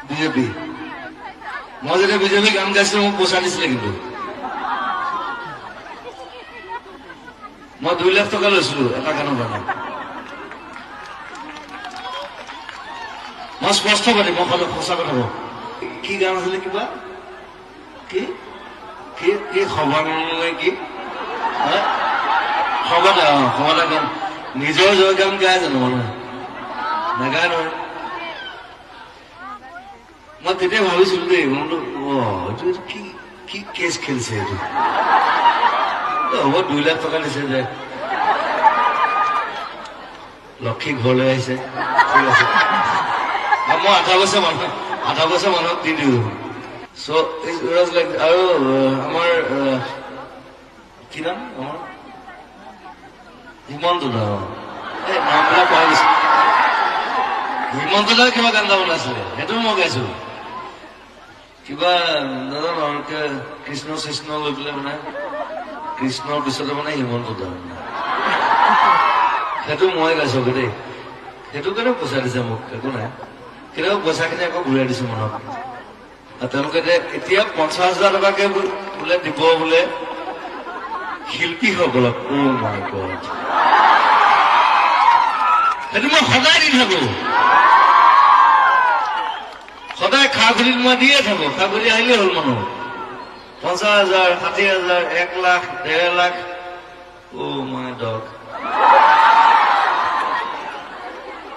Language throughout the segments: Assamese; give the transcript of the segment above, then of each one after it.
বিজেপি মই যেতিয়া বিজেপি গান গাইছিলো মোক পইচা দিছিলে কিন্তু মই 2 লাখ টকা লৈছিলো এটা গানৰ কাৰণে মই স্পষ্ট কৰি মই ক'লো সঁচা কথা কওঁ কি গান আছিলে কিবা কি কি কি খবৰ কি খবৰ গান নিজৰ জয় গান গাই জানো মানুহে নাগায় নহয় মই তেতিয়া ভাবিছিলো দেই মনটো এইটো কি কি কেছ খেলিছে এইটো হ'ব 2 লাখ টকা দিছে যে লক্ষী ঘৰলৈ আহিছে ঠিক আছে মই 18 বছৰ মানুহক দি দিওঁ চ' লাইক আৰু আমাৰ কি নাম আমাৰ হিমন্ত দা এই নামবিলাক পাই গৈছে হিমন্ত দাই কিবা গান গাব নাছিলে সেইটো মই গাইছো কিবা নাজানো আৰু কৃষ্ণ কৃষ্ণ লৈ পেলাই মানে কৃষ্ণৰ পিছতে মানে হিমন্ত দা সেইটো মই গাইছো দেই সেইটো কাৰণে পইচা দিছে মোক একো নাই কেতিয়াবা পইচাখিনি আকৌ ঘূৰাই দিছো মানুহক তেওঁলোকে এতিয়া 50,000 টকাকে বোলে দিব বোলে শিল্পীসকলক মাই গড সেইটো মই সদায় দি থাকো সদায় খা খুলি মই দিয়ে থাকো খা খুলি আহিলে হ'ল মানুহ 50,000 60,000 1 লাখ 1.5 লাখ মাই ডগ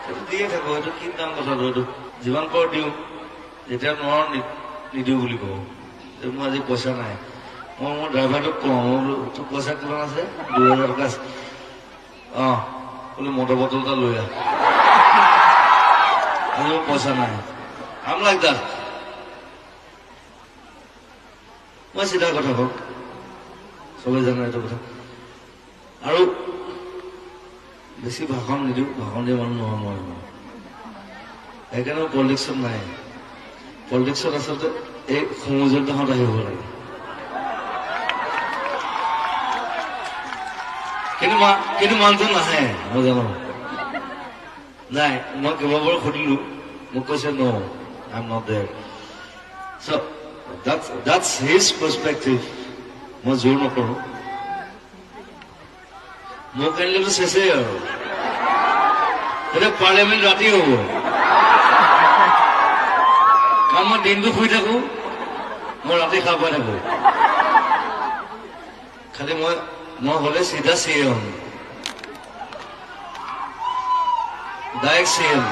সেইটো দিয়ে থাকো এইটো কি দাম কথাটো এইটো যিমান পাৰো দিওঁ যেতিয়া নোৱাৰো নিদিওঁ বুলি কওঁ মোৰ আজি পইচা নাই মই মোৰ ড্ৰাইভাৰটোক কওঁ তোৰ পইচা কিমান আছে 2,000 টকা আছে বোলে মটৰ বটল এটা লৈ আহ আজি মোৰ পইচা নাই I'm like that মই চিধা কথা কওঁ চবেই জানে এইটো কথা আৰু বেছি ভাষণ নিদিওঁ ভাষণ দিয়া মানুহ নহয় মই সেইকাৰণে পলিটিক্সত নাই পলিটিক্সত আচলতে এই সমজুৰিতাহঁত আহিব লাগে কিন্তু মানুহটো নাহে মই জানো নাই মই কেইবাবাৰো সুধিলো মোক কৈছে ন I'm not there so that's his perspective মই জোৰ নকৰো মোক আনিলেতো চেচেই আৰু এতিয়া পাৰ্লিয়ামেণ্ট ৰাতি হ'ব কাৰণ মই দিনটো শুই থাকো মই ৰাতি খাব পাই থাকো খালি মই হলে চিধা চিএম ডাইৰেক্ট চিএম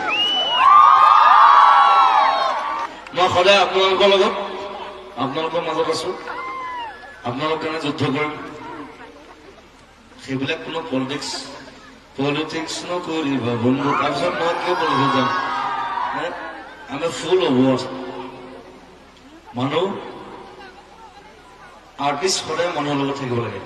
মই সদায় আপোনালোকৰ লগত আপোনালোকৰ মাজত আছো আপোনালোকৰ কাৰণে যুদ্ধ কৰিম সেইবিলাক কোনো পলিটিক্স নকৰিবা বন্ধু তাৰপিছত মই কিয় পলিটিক্স যাম আমি ফুল অফ ৱৰ্ড মানুহ আৰ্টিষ্ট সদায় মানুহৰ লগত থাকিব লাগে